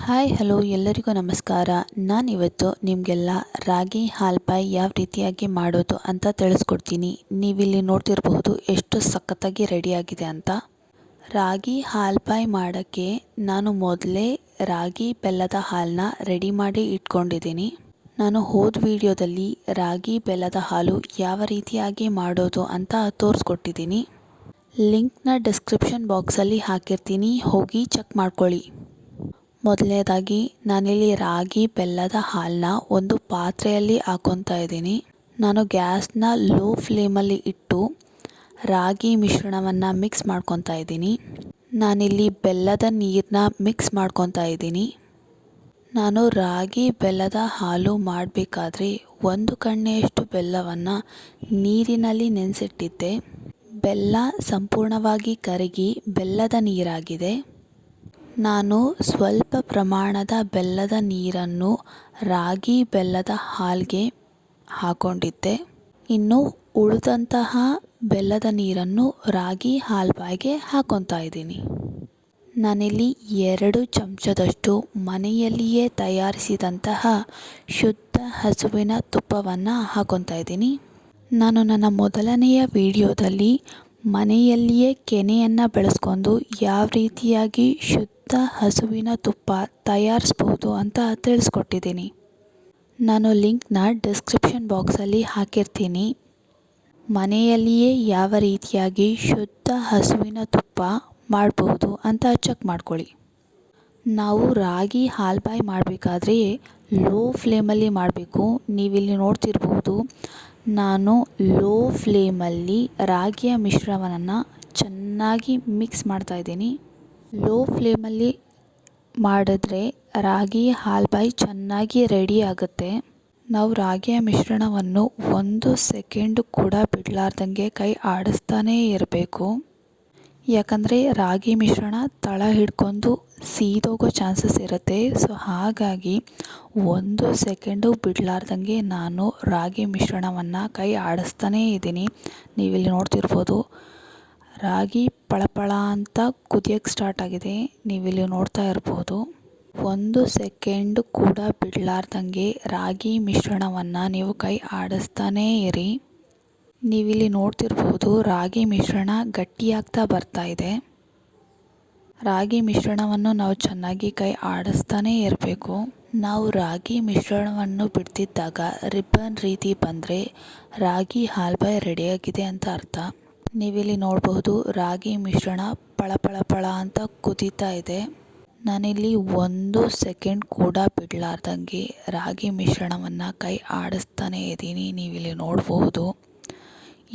Hi hello ಎಲ್ಲರಿಗೂ ನಮಸ್ಕಾರ. ನಾನಿವತ್ತು ನಿಮಗೆಲ್ಲ ರಾಗಿ ಹಾಲ್ಪಾಯಿ ಯಾವ ರೀತಿಯಾಗಿ ಮಾಡೋದು ಅಂತ ತಿಳಿಸ್ಕೊಡ್ತೀನಿ. ನೀವಿಲ್ಲಿ ನೋಡ್ತಿರಬಹುದು ಎಷ್ಟು ಸಖತ್ತಾಗಿ ರೆಡಿಯಾಗಿದೆ ಅಂತ. ರಾಗಿ ಹಾಲ್ಪಾಯಿ ಮಾಡೋಕ್ಕೆ ನಾನು ಮೊದಲೇ ರಾಗಿ ಬೆಲ್ಲದ ಹಾಲನ್ನ ರೆಡಿ ಮಾಡಿ ಇಟ್ಕೊಂಡಿದ್ದೀನಿ. ನಾನು ಹೋದ ವಿಡಿಯೋದಲ್ಲಿ ರಾಗಿ ಬೆಲ್ಲದ ಹಾಲು ಯಾವ ರೀತಿಯಾಗಿ ಮಾಡೋದು ಅಂತ ತೋರಿಸ್ಕೊಟ್ಟಿದ್ದೀನಿ. ಲಿಂಕ್ನ ಡಿಸ್ಕ್ರಿಪ್ಷನ್ ಬಾಕ್ಸಲ್ಲಿ ಹಾಕಿರ್ತೀನಿ, ಹೋಗಿ ಚೆಕ್ ಮಾಡ್ಕೊಳ್ಳಿ. ಮೊದಲನೇದಾಗಿ ನಾನಿಲ್ಲಿ ರಾಗಿ ಬೆಲ್ಲದ ಹಾಲನ್ನ ಒಂದು ಪಾತ್ರೆಯಲ್ಲಿ ಹಾಕ್ಕೊತಾ ಇದ್ದೀನಿ. ನಾನು ಗ್ಯಾಸ್ನ ಲೋ ಫ್ಲೇಮಲ್ಲಿ ಇಟ್ಟು ರಾಗಿ ಮಿಶ್ರಣವನ್ನು ಮಿಕ್ಸ್ ಮಾಡ್ಕೊತಾ ಇದ್ದೀನಿ. ನಾನಿಲ್ಲಿ ಬೆಲ್ಲದ ನೀರನ್ನ ಮಿಕ್ಸ್ ಮಾಡ್ಕೊತಾ ಇದ್ದೀನಿ. ನಾನು ರಾಗಿ ಬೆಲ್ಲದ ಹಾಲು ಮಾಡಬೇಕಾದ್ರೆ 1 ಕಣ್ಣೆಯಷ್ಟು ಬೆಲ್ಲವನ್ನು ನೀರಿನಲ್ಲಿ ನೆನೆಸಿಟ್ಟಿದ್ದೆ. ಬೆಲ್ಲ ಸಂಪೂರ್ಣವಾಗಿ ಕರಗಿ ಬೆಲ್ಲದ ನೀರಾಗಿದೆ. ನಾನು ಸ್ವಲ್ಪ ಪ್ರಮಾಣದ ಬೆಲ್ಲದ ನೀರನ್ನು ರಾಗಿ ಬೆಲ್ಲದ ಹಾಲಿಗೆ ಹಾಕ್ಕೊಂಡಿದ್ದೆ. ಇನ್ನು ಉಳಿದಂತಹ ಬೆಲ್ಲದ ನೀರನ್ನು ರಾಗಿ ಹಾಲ್ಪಾಯಿಗೆ ಹಾಕ್ಕೊತಾ ಇದ್ದೀನಿ. ನಾನಿಲ್ಲಿ 2 ಚಮಚದಷ್ಟು ಮನೆಯಲ್ಲಿಯೇ ತಯಾರಿಸಿದಂತಹ ಶುದ್ಧ ಹಸುವಿನ ತುಪ್ಪವನ್ನು ಹಾಕ್ಕೊತಾ ಇದ್ದೀನಿ. ನಾನು ನನ್ನ ಮೊದಲನೆಯ ವಿಡಿಯೋದಲ್ಲಿ ಮನೆಯಲ್ಲಿಯೇ ಕೆನೆಯನ್ನು ಬೆಳೆಸ್ಕೊಂಡು ಯಾವ ರೀತಿಯಾಗಿ ಶುದ್ಧ ಹಸುವಿನ ತುಪ್ಪ ತಯಾರಿಸ್ಬೋದು ಅಂತ ತಿಳಿಸ್ಕೊಟ್ಟಿದ್ದೀನಿ. ನಾನು ಲಿಂಕ್ನ ಡಿಸ್ಕ್ರಿಪ್ಷನ್ ಬಾಕ್ಸಲ್ಲಿ ಹಾಕಿರ್ತೀನಿ. ಮನೆಯಲ್ಲಿಯೇ ಯಾವ ರೀತಿಯಾಗಿ ಶುದ್ಧ ಹಸುವಿನ ತುಪ್ಪ ಮಾಡ್ಬೋದು ಅಂತ ಚೆಕ್ ಮಾಡ್ಕೊಳ್ಳಿ. ನಾವು ರಾಗಿ ಹಾಲ್ಪಾಯಿ ಮಾಡಬೇಕಾದ್ರೆ ಲೋ ಫ್ಲೇಮಲ್ಲಿ ಮಾಡಬೇಕು. ನೀವಿಲ್ಲಿ ನೋಡ್ತಿರ್ಬೋದು, ನಾನು ಲೋ ಫ್ಲೇಮಲ್ಲಿ ರಾಗಿಯ ಮಿಶ್ರಣವನ್ನು ಚೆನ್ನಾಗಿ ಮಿಕ್ಸ್ ಮಾಡ್ತಾಯಿದ್ದೀನಿ. ಲೋ ಫ್ಲೇಮಲ್ಲಿ ಮಾಡಿದ್ರೆ ರಾಗಿ ಹಾಲ್ಪಾಯಿ ಚೆನ್ನಾಗಿ ರೆಡಿ ಆಗುತ್ತೆ. ನಾವು ರಾಗಿಯ ಮಿಶ್ರಣವನ್ನು 1 ಸೆಕೆಂಡ್ ಕೂಡ ಬಿಡಲಾರ್ದಂಗೆ ಕೈ ಆಡಿಸ್ತಾನೇ ಇರಬೇಕು. ಯಾಕಂದರೆ ರಾಗಿ ಮಿಶ್ರಣ ತಳ ಹಿಡ್ಕೊಂಡು ಸೀದೋಗೋ ಚಾನ್ಸಸ್ ಇರುತ್ತೆ. ಸೊ ಹಾಗಾಗಿ 1 ಸೆಕೆಂಡು ಬಿಡಲಾರ್ದಂಗೆ ನಾನು ರಾಗಿ ಮಿಶ್ರಣವನ್ನು ಕೈ ಆಡಿಸ್ತಾನೇ ಇದ್ದೀನಿ. ನೀವಿಲ್ಲಿ ನೋಡ್ತಿರ್ಬೋದು, ರಾಗಿ ಪಳಪಳ ಅಂತ ಕುದಿಯೋಕ್ಕೆ ಸ್ಟಾರ್ಟ್ ಆಗಿದೆ. ನೀವಿಲ್ಲಿ ನೋಡ್ತಾ ಇರ್ಬೋದು. 1 ಸೆಕೆಂಡ್ ಕೂಡ ಬಿಡಲಾರ್ದಂಗೆ ರಾಗಿ ಮಿಶ್ರಣವನ್ನು ನೀವು ಕೈ ಆಡಿಸ್ತಾನೇ ಇರಿ. ನೀವಿಲ್ಲಿ ನೋಡ್ತಿರ್ಬೋದು, ರಾಗಿ ಮಿಶ್ರಣ ಗಟ್ಟಿಯಾಗ್ತಾ ಬರ್ತಾ ಇದೆ. ರಾಗಿ ಮಿಶ್ರಣವನ್ನು ನಾವು ಚೆನ್ನಾಗಿ ಕೈ ಆಡಿಸ್ತಾನೇ ಇರಬೇಕು. ನಾವು ರಾಗಿ ಮಿಶ್ರಣವನ್ನು ಬಿಡ್ತಿದ್ದಾಗ ರಿಬ್ಬನ್ ರೀತಿ ಬಂದರೆ ರಾಗಿ ಹಾಲ್ಪಾಯಿ ರೆಡಿಯಾಗಿದೆ ಅಂತ ಅರ್ಥ. ನೀವಿಲ್ಲಿ ನೋಡಬಹುದು, ರಾಗಿ ಮಿಶ್ರಣ ಪಳ ಅಂತ ಕುದೀತಾ ಇದೆ. ನಾನಿಲ್ಲಿ 1 ಸೆಕೆಂಡ್ ಕೂಡ ಬಿಡಲಾರ್ದಂಗೆ ರಾಗಿ ಮಿಶ್ರಣವನ್ನು ಕೈ ಆಡಿಸ್ತಾನೇ ಇದ್ದೀನಿ. ನೀವಿಲ್ಲಿ ನೋಡಬಹುದು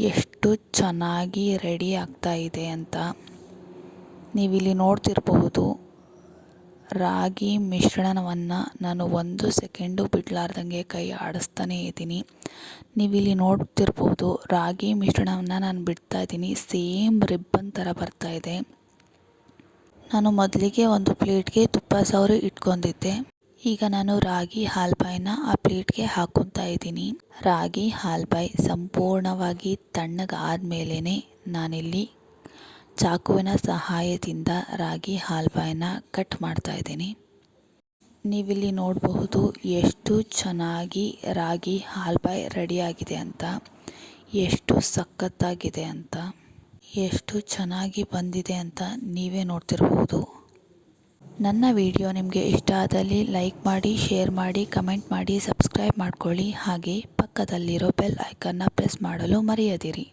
ಎಷ್ಟು ಚೆನ್ನಾಗಿ ರೆಡಿ ಆಗ್ತಾ ಇದೆ ಅಂತ. ನೀವಿಲ್ಲಿ ನೋಡ್ತಿರಬಹುದು, ರಾಗಿ ಮಿಶ್ರಣವನ್ನು ನಾನು 1 ಸೆಕೆಂಡು ಬಿಡಲಾರ್ದಂಗೆ ಕೈ ಆಡಿಸ್ತಾನೇ ಇದ್ದೀನಿ. ನೀವಿಲ್ಲಿ ನೋಡ್ತಿರ್ಬೋದು, ರಾಗಿ ಮಿಶ್ರಣವನ್ನು ನಾನು ಬಿಡ್ತಾ ಇದ್ದೀನಿ. ಸೇಮ್ ರಿಬ್ಬನ್ ಥರ ಬರ್ತಾ ಇದೆ. ನಾನು ಮೊದಲಿಗೆ ಒಂದು ಪ್ಲೇಟ್ಗೆ ತುಪ್ಪ ಸವರಿ ಇಟ್ಕೊಂಡಿದ್ದೆ. ಈಗ ನಾನು ರಾಗಿ ಹಾಲ್ಪಾಯಿನ ಆ ಪ್ಲೇಟ್ಗೆ ಹಾಕ್ಕೊತಾ ಇದ್ದೀನಿ. ರಾಗಿ ಹಾಲ್ಪಾಯಿ ಸಂಪೂರ್ಣವಾಗಿ ತಣ್ಣಗಾದ್ಮೇಲೆ ನಾನಿಲ್ಲಿ ಚಾಕುವಿನ ಸಹಾಯದಿಂದ ರಾಗಿ ಹಾಲ್ಪಾಯಿನ ಕಟ್ ಮಾಡ್ತಾ ಇದ್ದೀನಿ. ನೀವಿಲ್ಲಿ ನೋಡಬಹುದು ಎಷ್ಟು ಚೆನ್ನಾಗಿ ರಾಗಿ ಹಾಲ್ಪಾಯಿ ರೆಡಿಯಾಗಿದೆ ಅಂತ, ಎಷ್ಟು ಸಖತ್ತಾಗಿದೆ ಅಂತ, ಎಷ್ಟು ಚೆನ್ನಾಗಿ ಬಂದಿದೆ ಅಂತ ನೀವೇ ನೋಡ್ತಿರ್ಬೋದು. ನನ್ನ ವಿಡಿಯೋ ನಿಮಗೆ ಇಷ್ಟ ಆದಲ್ಲಿ ಲೈಕ್ ಮಾಡಿ, ಶೇರ್ ಮಾಡಿ, ಕಮೆಂಟ್ ಮಾಡಿ, ಸಬ್ಸ್ಕ್ರೈಬ್ ಮಾಡ್ಕೊಳ್ಳಿ. ಹಾಗೆ ಪಕ್ಕದಲ್ಲಿರೋ ಬೆಲ್ ಐಕನ್ನ ಪ್ರೆಸ್ ಮಾಡಲು ಮರೆಯದಿರಿ.